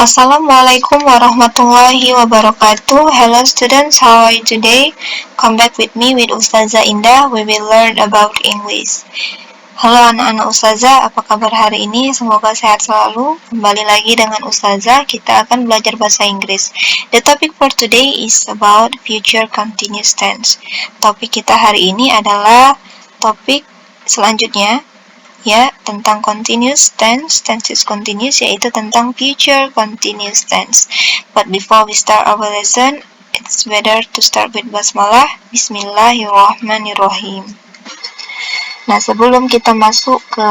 Assalamualaikum warahmatullahi wabarakatuh. Hello students, how are you today? Come back with me with Ustazah Indah. We will learn about English. Halo anak-anak Ustazah, apa kabar hari ini? Semoga sehat selalu. Kembali lagi dengan Ustazah, kita akan belajar bahasa Inggris. The topic for today is about future continuous tense. Topik kita hari ini adalah topik selanjutnya, ya, tentang continuous tense is continuous, yaitu tentang future continuous tense. But before we start our lesson, it's better to start with basmalah. Bismillahirrahmanirrahim. Nah, sebelum kita masuk ke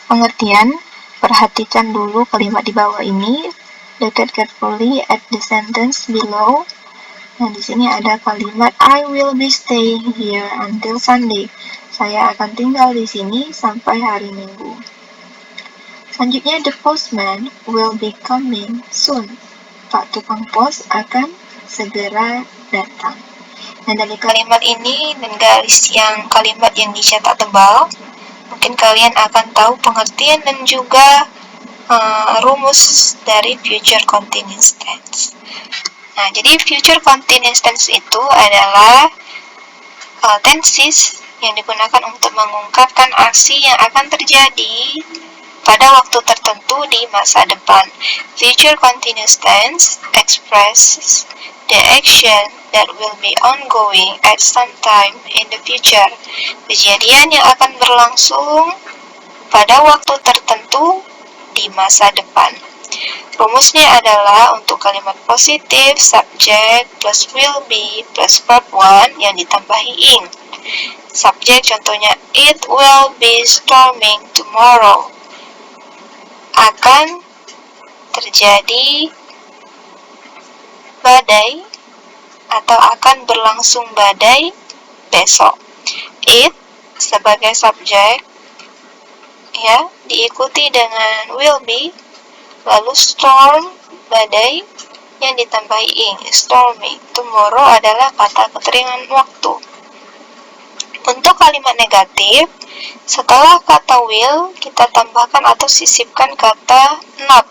pengertian, perhatikan dulu kalimat di bawah ini. Look at carefully at the sentence below. Nah, di sini ada kalimat I will be staying here until Sunday. Saya akan tinggal di sini sampai hari Minggu. Selanjutnya, the postman will be coming soon. Pak tukang pos akan segera datang. Nah, dari kalimat ini dan garis kalimat yang dicetak tebal, mungkin kalian akan tahu pengertian dan juga rumus dari future continuous tense. Nah, jadi future continuous tense itu adalah tenses yang digunakan untuk mengungkapkan aksi yang akan terjadi pada waktu tertentu di masa depan. Future continuous tense expresses the action that will be ongoing at some time in the future. Kejadian yang akan berlangsung pada waktu tertentu di masa depan. Rumusnya adalah untuk kalimat positif, subject plus will be plus verb 1 yang ditambahi ing. Subjek contohnya, it will be storming tomorrow. Akan terjadi badai atau akan berlangsung badai besok. It sebagai subjek, ya, diikuti dengan will be, lalu storm, badai, yang ditambahi ing, storming. Tomorrow adalah kata keterangan waktu. Untuk kalimat negatif, setelah kata will, kita tambahkan atau sisipkan kata not.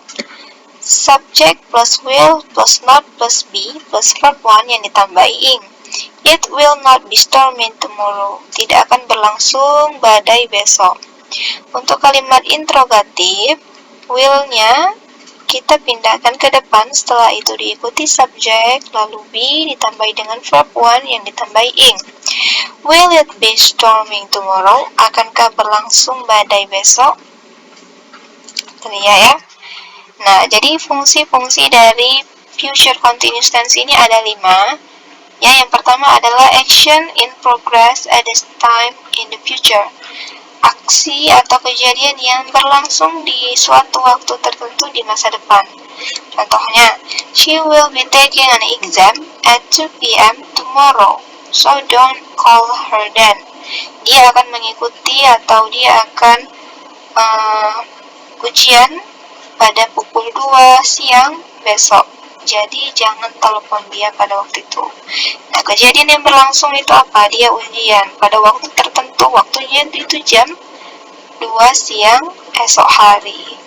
Subject plus will plus not plus be plus verb 1 yang ditambahi ing. It will not be storming tomorrow. Tidak akan berlangsung badai besok. Untuk kalimat interrogatif, will-nya kita pindahkan ke depan, setelah itu diikuti subjek, lalu be ditambahi dengan verb 1 yang ditambahi ing. Will it be storming tomorrow? Akankah berlangsung badai besok? Terlihat ya. Nah, jadi fungsi-fungsi dari future continuous tense ini ada 5. Ya, yang pertama adalah action in progress at this time in the future. Aksi atau kejadian yang berlangsung di suatu waktu tertentu di masa depan. Contohnya, she will be taking an exam at 2 p.m. tomorrow, so don't call her then. Dia akan mengikuti atau dia akan ujian pada pukul 2 siang besok. Jadi jangan telepon dia pada waktu itu. Nah, kejadian yang berlangsung itu apa? Dia ujian pada waktu tertentu. Waktunya itu jam 2 siang esok hari.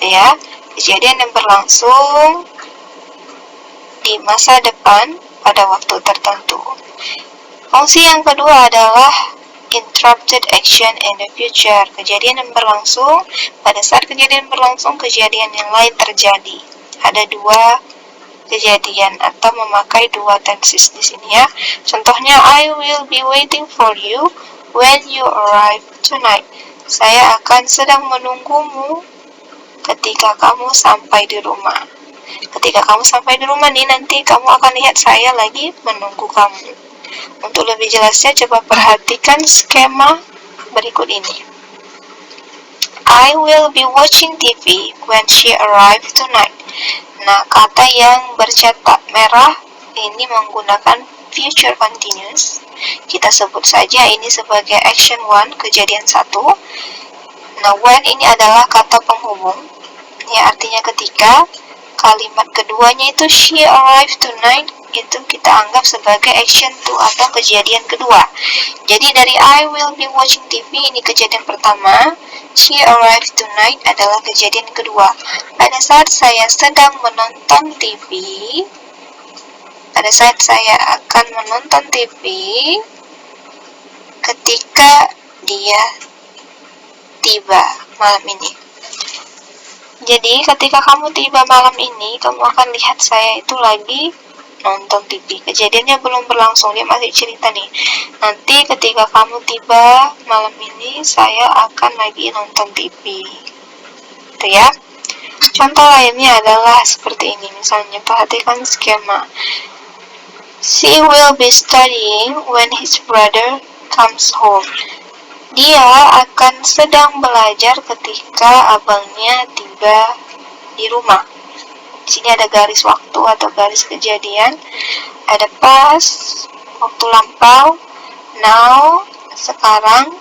Ya, kejadian yang berlangsung di masa depan pada waktu tertentu. Fungsi yang kedua adalah interrupted action in the future. Kejadian yang berlangsung, pada saat kejadian berlangsung, kejadian yang lain terjadi. Ada 2 kejadian atau memakai 2 tenses di sini ya. Contohnya, I will be waiting for you when you arrive tonight. Saya akan sedang menunggumu ketika kamu sampai di rumah. Ketika kamu sampai di rumah nih, nanti kamu akan lihat saya lagi menunggu kamu. Untuk lebih jelasnya, coba perhatikan skema berikut ini. I will be watching TV when she arrives tonight. Nah, kata yang bercetak merah ini menggunakan future continuous. Kita sebut saja ini sebagai action 1, kejadian 1. Nah, when ini adalah kata penghubung. Ya, artinya ketika. Kalimat keduanya itu she arrived tonight, itu kita anggap sebagai action 2 atau kejadian kedua. Jadi dari I will be watching TV, ini kejadian pertama. She arrived tonight adalah kejadian kedua. Pada saat saya sedang menonton TV, pada saat saya akan menonton TV, ketika dia tiba malam ini. Jadi ketika kamu tiba malam ini, kamu akan lihat saya itu lagi nonton TV. Kejadiannya belum berlangsung, dia masih cerita nih. Nanti ketika kamu tiba malam ini, saya akan lagi nonton TV. Itu ya. Contoh lainnya adalah seperti ini. Misalnya perhatikan skema. She will be studying when his brother comes home. Dia akan sedang belajar ketika abangnya tiba di rumah. Di sini ada garis waktu atau garis kejadian, ada past, waktu lampau, now, sekarang,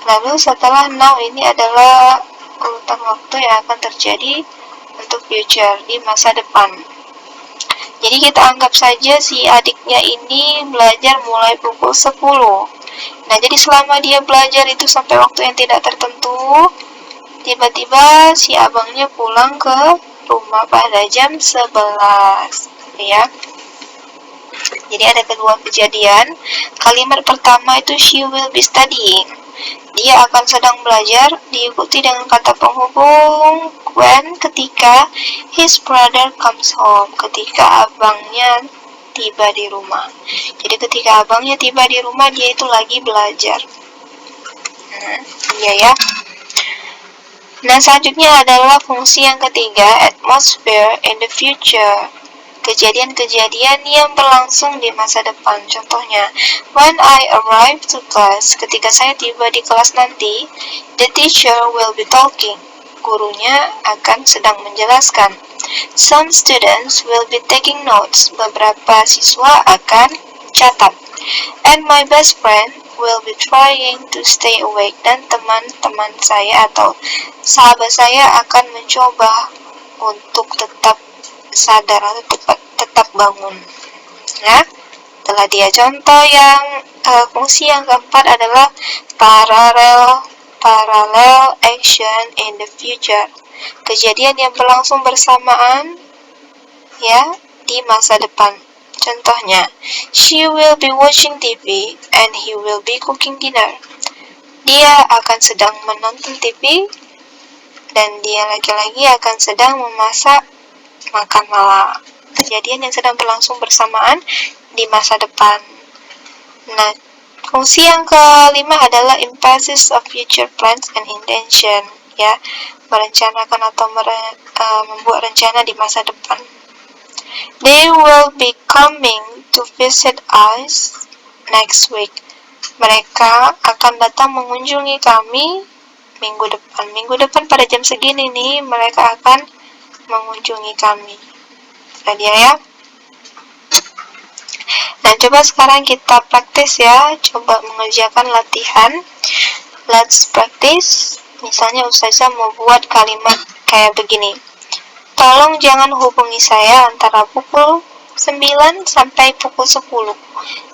lalu setelah now ini adalah urutan waktu yang akan terjadi untuk future, di masa depan. Jadi kita anggap saja si adiknya ini belajar mulai pukul 10. Nah, jadi selama dia belajar itu sampai waktu yang tidak tertentu, tiba-tiba si abangnya pulang ke rumah pada jam 11, ya. Jadi ada kedua kejadian. Kalimat pertama itu she will be studying. Dia akan sedang belajar, diikuti dengan kata penghubung when, ketika, his brother comes home, ketika abangnya tiba di rumah. Jadi ketika abangnya tiba di rumah, dia itu lagi belajar. Iya ya. Nah, selanjutnya adalah fungsi yang ketiga, atmosphere in the future. Kejadian-kejadian yang berlangsung di masa depan. Contohnya, when I arrive to class, ketika saya tiba di kelas nanti, the teacher will be talking. Gurunya akan sedang menjelaskan. Some students will be taking notes. Beberapa siswa akan catat. And my best friend will be trying to stay awake. Dan teman-teman saya atau sahabat saya akan mencoba untuk tetap sadar atau tetap bangun. Ya, telah dia contoh yang fungsi yang keempat adalah parallel action in the future. Kejadian yang berlangsung bersamaan ya di masa depan. Contohnya, she will be watching TV and he will be cooking dinner. Dia akan sedang menonton TV dan dia laki-laki akan sedang memasak makan malam. Kejadian yang sedang berlangsung bersamaan di masa depan. Nah, fungsi yang kelima adalah emphasis of future plans and intention, ya, merencanakan atau membuat rencana di masa depan. They will be coming to visit us next week. Mereka akan datang mengunjungi kami minggu depan. Minggu depan pada jam segini nih, mereka akan mengunjungi kami. Tadi ya. Nah, coba sekarang kita praktis ya. Coba mengerjakan latihan. Let's practice. Misalnya Ustazah mau buat kalimat kayak begini. Tolong jangan hubungi saya antara pukul 9 sampai pukul 10.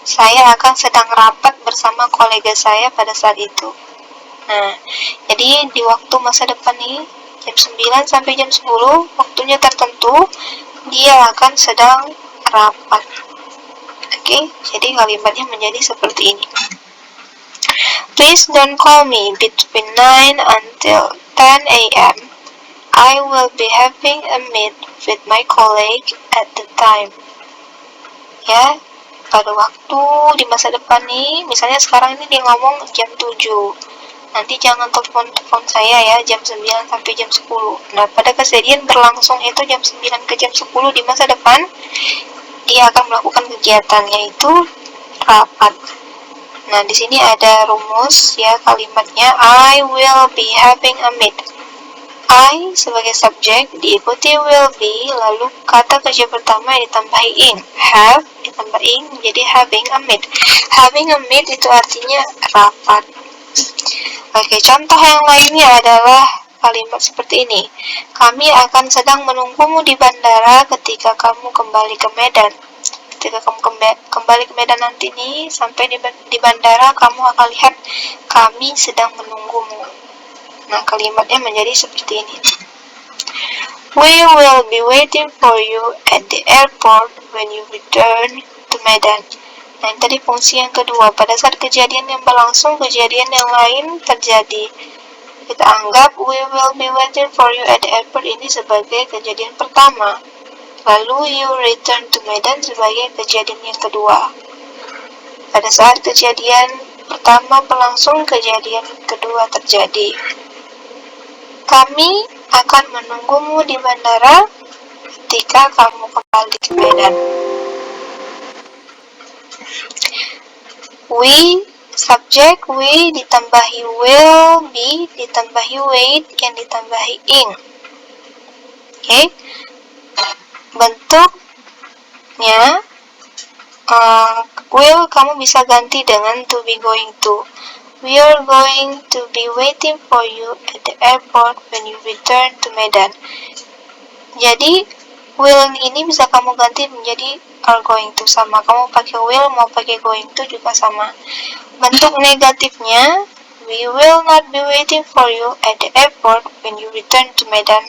Saya akan sedang rapat bersama kolega saya pada saat itu. Nah, jadi di waktu masa depan nih, jam 9 sampai jam 10, waktunya tertentu, dia akan sedang rapat. Oke, jadi kalimatnya menjadi seperti ini. Please don't call me between 9 until 10 a.m. I will be having a meet with my colleague at the time. Ya, pada waktu di masa depan nih, misalnya sekarang ini dia ngomong jam 7. Nanti jangan telepon saya ya, jam 9 sampai jam 10. Nah, pada kejadian berlangsung itu jam 9 ke jam 10 di masa depan, dia akan melakukan kegiatan yaitu rapat. Nah, di sini ada rumus ya kalimatnya, I will be having a meet. I sebagai subjek diikuti will be, lalu kata kerja pertama ditambahin have, ditambahin menjadi having a meet. Having a meet itu artinya rapat. Oke, contoh yang lainnya adalah kalimat seperti ini. Kami akan sedang menunggumu di bandara ketika kamu kembali ke Medan. Ketika kamu kembali ke Medan nanti nih, sampai di bandara kamu akan lihat kami sedang menunggumu. Nah, kalimatnya menjadi seperti ini. We will be waiting for you at the airport when you return to Medan. Nah, ini tadi fungsi yang kedua. Pada saat kejadian yang berlangsung, kejadian yang lain terjadi. Kita anggap we will be waiting for you at the airport ini sebagai kejadian pertama. Lalu you return to Medan sebagai kejadian yang kedua. Pada saat kejadian pertama berlangsung, kejadian kedua terjadi. Kami akan menunggumu di bandara ketika kamu kembali ke Medan. We, subjek we ditambahi will, be ditambahi wait, yang ditambahi ing. Oke. Bentuknya will kamu bisa ganti dengan to be going to. We are going to be waiting for you at the airport when you return to Medan. Jadi will ini bisa kamu ganti menjadi are going to, sama. Kamu pakai will mau pakai going to juga sama. Bentuk negatifnya, we will not be waiting for you at the airport when you return to Medan.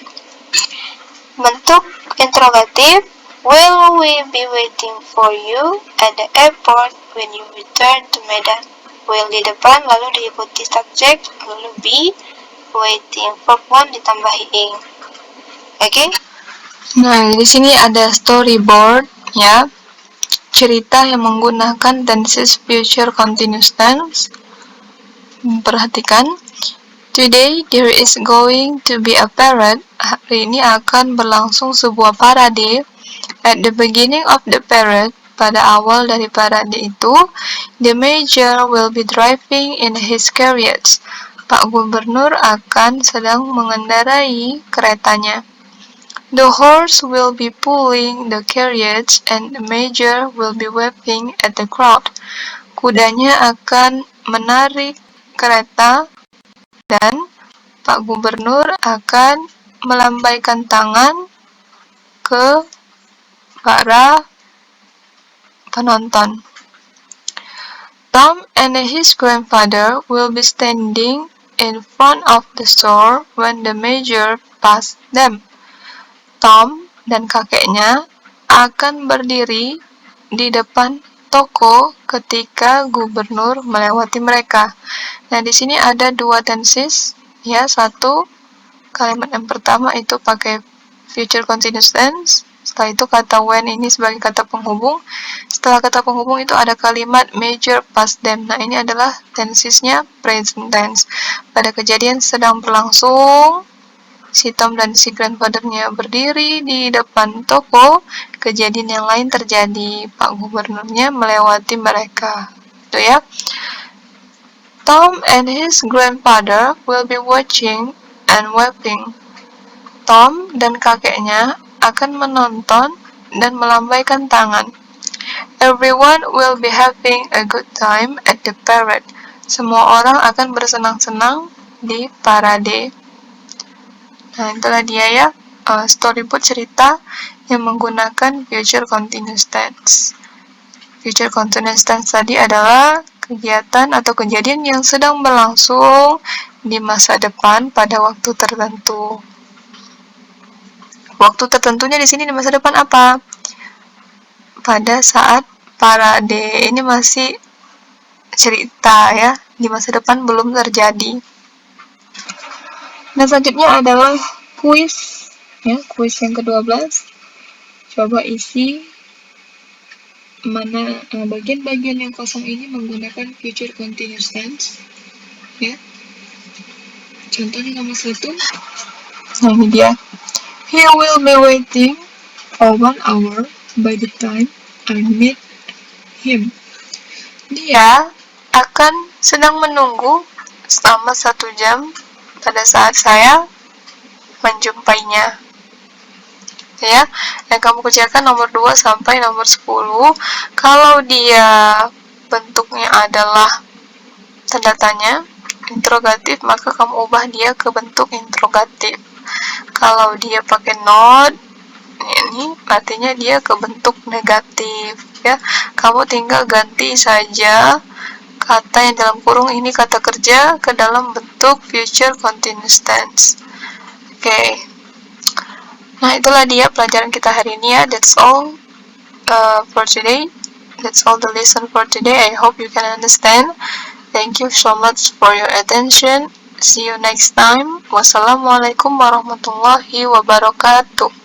Bentuk interrogatif, will we be waiting for you at the airport when you return to Medan? Will di depan, lalu diikuti subjek, lalu be, waiting, verb 1 ditambahi ing. Oke? Nah, di sini ada storyboard ya. Cerita yang menggunakan tenses future continuous tense. Perhatikan. Today there is going to be a parade. Hari ini akan berlangsung sebuah parade. At the beginning of the parade, pada awal dari parade itu, the mayor will be driving in his carriage. Pak Gubernur akan sedang mengendarai keretanya. The horse will be pulling the carriage and the mayor will be waving at the crowd. Kudanya akan menarik kereta dan Pak Gubernur akan melambaikan tangan ke para penonton. Tom and his grandfather will be standing in front of the store when the mayor passed them. Tom dan kakeknya akan berdiri di depan toko ketika gubernur melewati mereka. Nah, di sini ada dua tenses, ya. Satu, kalimat yang pertama itu pakai future continuous tense. Setelah itu kata when ini sebagai kata penghubung. Setelah kata penghubung itu ada kalimat major past them. Nah, ini adalah tensesnya present tense. Pada kejadian sedang berlangsung, si Tom dan si grandfather-nya berdiri di depan toko, kejadian yang lain terjadi. Pak gubernurnya melewati mereka. Itu ya. Tom and his grandfather will be watching and waving. Tom dan kakeknya akan menonton dan melambaikan tangan. Everyone will be having a good time at the parade. Semua orang akan bersenang-senang di parade. Nah, itulah dia ya, storyboard cerita yang menggunakan future continuous tense. Future continuous tense tadi adalah kegiatan atau kejadian yang sedang berlangsung di masa depan pada waktu tertentu. Waktu tertentunya di sini di masa depan apa? Pada saat parade. Ini masih cerita ya, di masa depan belum terjadi. Nah, selanjutnya adalah kuis ya, kuis yang ke-12. Coba isi mana bagian-bagian yang kosong ini menggunakan future continuous tense ya. Contohnya nomor 1. Nah, ini dia. He will be waiting for 1 hour by the time I meet him. Dia akan sedang menunggu selama 1 jam pada saat saya menjumpainya. Ya, yang kamu kerjakan nomor 2 sampai nomor 10. Kalau dia bentuknya adalah tanda tanya, interrogatif, maka kamu ubah dia ke bentuk interrogatif. Kalau dia pakai not, ini artinya dia ke bentuk negatif ya. Kamu tinggal ganti saja kata yang dalam kurung ini kata kerja ke dalam bentuk future continuous tense. Oke. Nah, itulah dia pelajaran kita hari ini ya. That's all for today. That's all the lesson for today. I hope you can understand. Thank you so much for your attention. See you next time. Wassalamualaikum warahmatullahi wabarakatuh.